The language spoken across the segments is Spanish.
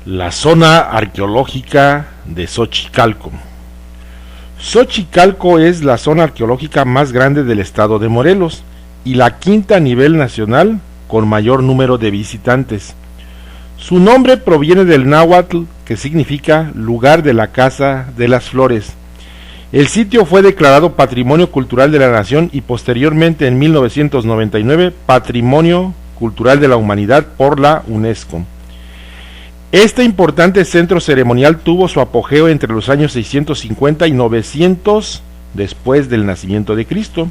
La zona arqueológica de Xochicalco. Xochicalco es la zona arqueológica más grande del estado de Morelos y la quinta a nivel nacional con mayor número de visitantes. Su nombre proviene del náhuatl, que significa lugar de la casa de las flores. El sitio fue declarado Patrimonio Cultural de la Nación y posteriormente en 1999 Patrimonio Cultural de la Humanidad por la UNESCO. Este importante centro ceremonial tuvo su apogeo entre los años 650 y 900 después del nacimiento de Cristo,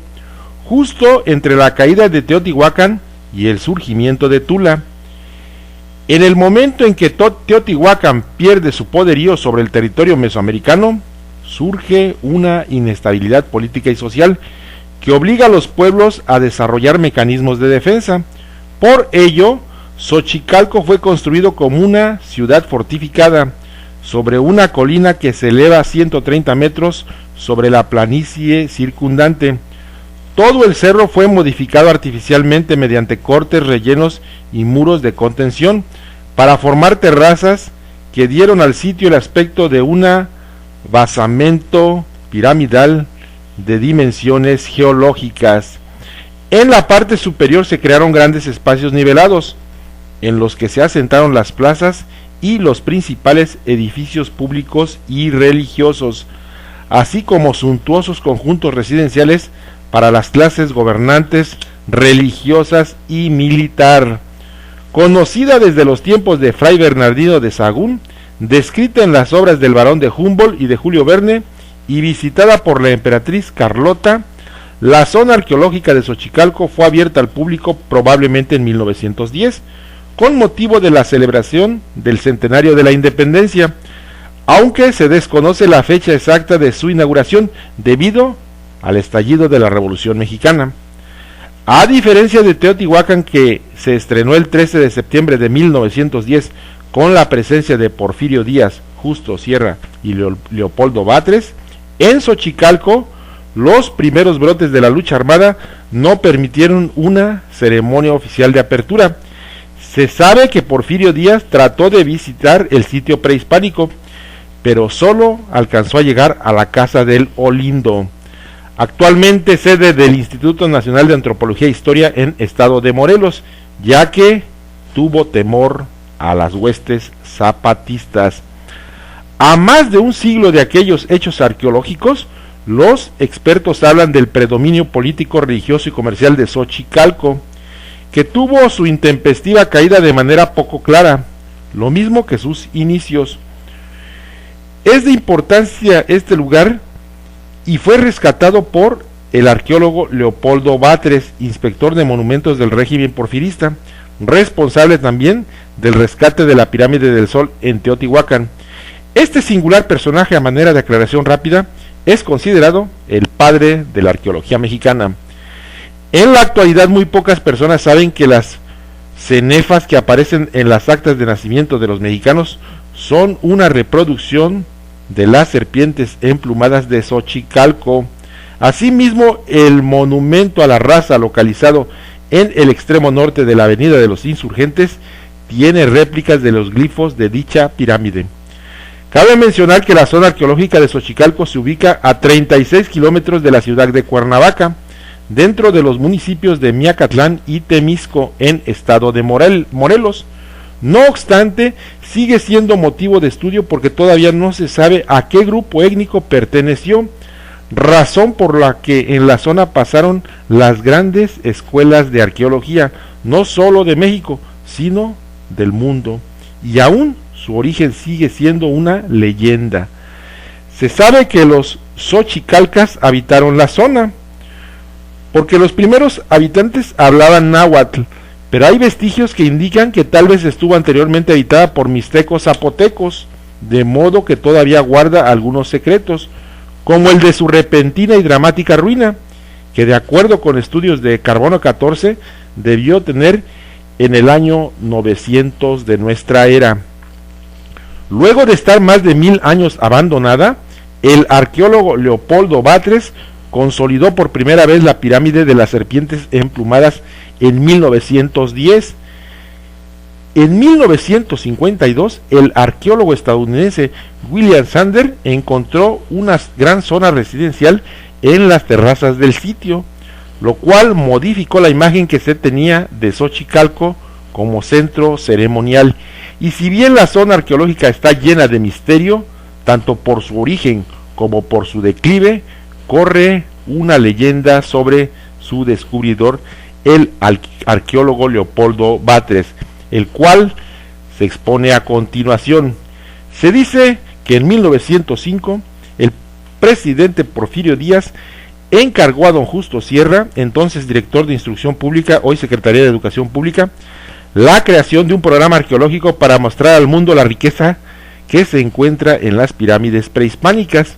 justo entre la caída de Teotihuacán y el surgimiento de Tula. En el momento en que Teotihuacán pierde su poderío sobre el territorio mesoamericano, surge una inestabilidad política y social que obliga a los pueblos a desarrollar mecanismos de defensa. Por ello, Xochicalco fue construido como una ciudad fortificada sobre una colina que se eleva a 130 metros sobre la planicie circundante. Todo el cerro fue modificado artificialmente mediante cortes, rellenos y muros de contención para formar terrazas que dieron al sitio el aspecto de un basamento piramidal de dimensiones geológicas. En la parte superior se crearon grandes espacios nivelados, en los que se asentaron las plazas y los principales edificios públicos y religiosos, así como suntuosos conjuntos residenciales para las clases gobernantes, religiosas y militar. Conocida desde los tiempos de Fray Bernardino de Sahagún, descrita en las obras del barón de Humboldt y de Julio Verne, y visitada por la emperatriz Carlota, la zona arqueológica de Xochicalco fue abierta al público probablemente en 1910, con motivo de la celebración del centenario de la independencia, aunque se desconoce la fecha exacta de su inauguración debido al estallido de la Revolución Mexicana. A diferencia de Teotihuacán, que se estrenó el 13 de septiembre de 1910 con la presencia de Porfirio Díaz, Justo Sierra y Leopoldo Batres, en Xochicalco los primeros brotes de la lucha armada no permitieron una ceremonia oficial de apertura. Se sabe que Porfirio Díaz trató de visitar el sitio prehispánico, pero solo alcanzó a llegar a la Casa del Olindo, actualmente sede del Instituto Nacional de Antropología e Historia en estado de Morelos, ya que tuvo temor a las huestes zapatistas. A más de un siglo de aquellos hechos arqueológicos, los expertos hablan del predominio político, religioso y comercial de Xochicalco, que tuvo su intempestiva caída de manera poco clara, lo mismo que sus inicios. Es de importancia este lugar y fue rescatado por el arqueólogo Leopoldo Batres, inspector de monumentos del régimen porfirista, responsable también del rescate de la pirámide del Sol en Teotihuacán. Este singular personaje, a manera de aclaración rápida, es considerado el padre de la arqueología mexicana. En la actualidad muy pocas personas saben que las cenefas que aparecen en las actas de nacimiento de los mexicanos son una reproducción de las serpientes emplumadas de Xochicalco. Asimismo, el monumento a la raza localizado en el extremo norte de la avenida de los Insurgentes tiene réplicas de los glifos de dicha pirámide. Cabe mencionar que la zona arqueológica de Xochicalco se ubica a 36 kilómetros de la ciudad de Cuernavaca, dentro de los municipios de Miacatlán y Temisco, en estado de Morelos. No obstante, sigue siendo motivo de estudio porque todavía no se sabe a qué grupo étnico perteneció, razón por la que en la zona pasaron las grandes escuelas de arqueología, no solo de México, sino del mundo, y aún su origen sigue siendo una leyenda. Se sabe que los xochicalcas habitaron la zona, porque los primeros habitantes hablaban náhuatl, pero hay vestigios que indican que tal vez estuvo anteriormente habitada por mixtecos zapotecos, de modo que todavía guarda algunos secretos, como el de su repentina y dramática ruina, que de acuerdo con estudios de Carbono 14, debió tener en el año 900 de nuestra era. Luego de estar más de 1000 años abandonada, el arqueólogo Leopoldo Batres consolidó por primera vez la pirámide de las serpientes emplumadas en 1910. En 1952, el arqueólogo estadounidense William Sander encontró una gran zona residencial en las terrazas del sitio, lo cual modificó la imagen que se tenía de Xochicalco como centro ceremonial. Y si bien la zona arqueológica está llena de misterio, tanto por su origen como por su declive, corre una leyenda sobre su descubridor, el arqueólogo Leopoldo Batres, el cual se expone a continuación. Se dice que en 1905 el presidente Porfirio Díaz encargó a don Justo Sierra, entonces director de Instrucción Pública, hoy Secretaría de Educación Pública, la creación de un programa arqueológico para mostrar al mundo la riqueza que se encuentra en las pirámides prehispánicas.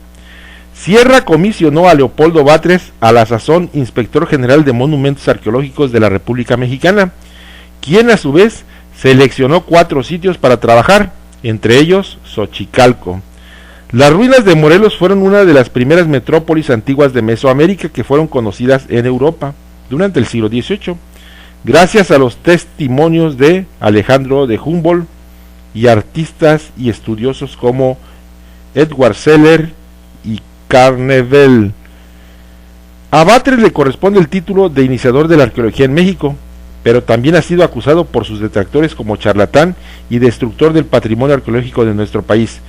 Sierra comisionó a Leopoldo Batres, a la sazón inspector general de monumentos arqueológicos de la República Mexicana, quien a su vez seleccionó 4 sitios para trabajar, entre ellos Xochicalco. Las ruinas de Morelos fueron una de las primeras metrópolis antiguas de Mesoamérica que fueron conocidas en Europa durante el siglo XVIII, gracias a los testimonios de Alejandro de Humboldt y artistas y estudiosos como Edward Seller y Carnevale. A Batres le corresponde el título de iniciador de la arqueología en México, pero también ha sido acusado por sus detractores como charlatán y destructor del patrimonio arqueológico de nuestro país.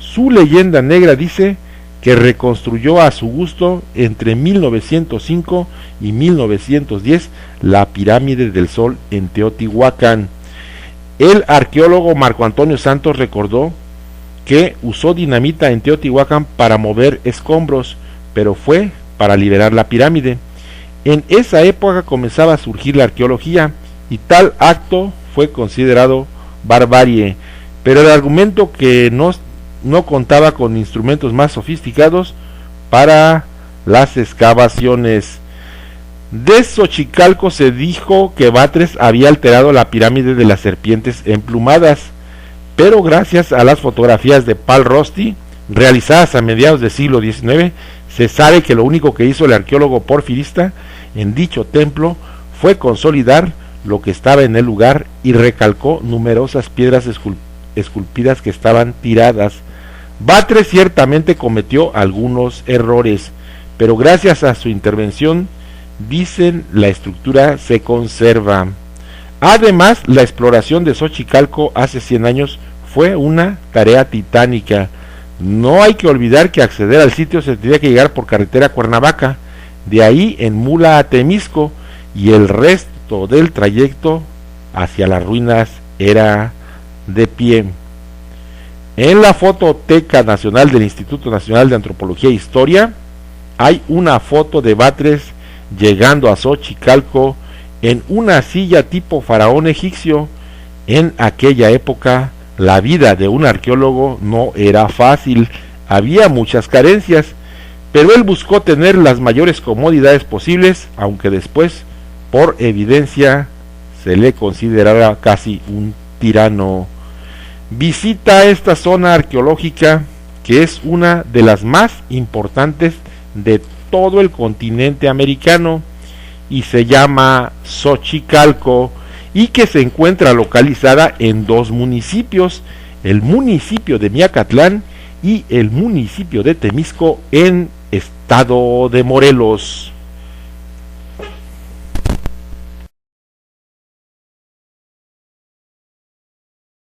Su leyenda negra dice que reconstruyó a su gusto entre 1905 y 1910 la pirámide del Sol en Teotihuacán. El arqueólogo Marco Antonio Santos recordó que usó dinamita en Teotihuacán para mover escombros, pero fue para liberar la pirámide. En esa época comenzaba a surgir la arqueología y tal acto fue considerado barbarie, pero el argumento que no contaba con instrumentos más sofisticados para las excavaciones. De Xochicalco se dijo que Batres había alterado la pirámide de las serpientes emplumadas, pero gracias a las fotografías de Pal Rosti, realizadas a mediados del siglo XIX, se sabe que lo único que hizo el arqueólogo porfirista en dicho templo fue consolidar lo que estaba en el lugar y recalcó numerosas piedras esculpidas que estaban tiradas. Batres ciertamente cometió algunos errores, pero gracias a su intervención, dicen, la estructura se conserva. Además, la exploración de Xochicalco hace 100 años fue una tarea titánica. No hay que olvidar que acceder al sitio se tenía que llegar por carretera a Cuernavaca, de ahí en mula a Temisco, y el resto del trayecto hacia las ruinas era de pie. En la Fototeca Nacional del Instituto Nacional de Antropología e Historia hay una foto de Batres llegando a Xochicalco en una silla tipo faraón egipcio. En aquella época la vida de un arqueólogo no era fácil, había muchas carencias, pero él buscó tener las mayores comodidades posibles, aunque después, por evidencia, se le considerara casi un tirano. Visita esta zona arqueológica, que es una de las más importantes de todo el continente americano y se llama Xochicalco, y que se encuentra localizada en 2 municipios, el municipio de Miacatlán y el municipio de Temisco, en estado de Morelos.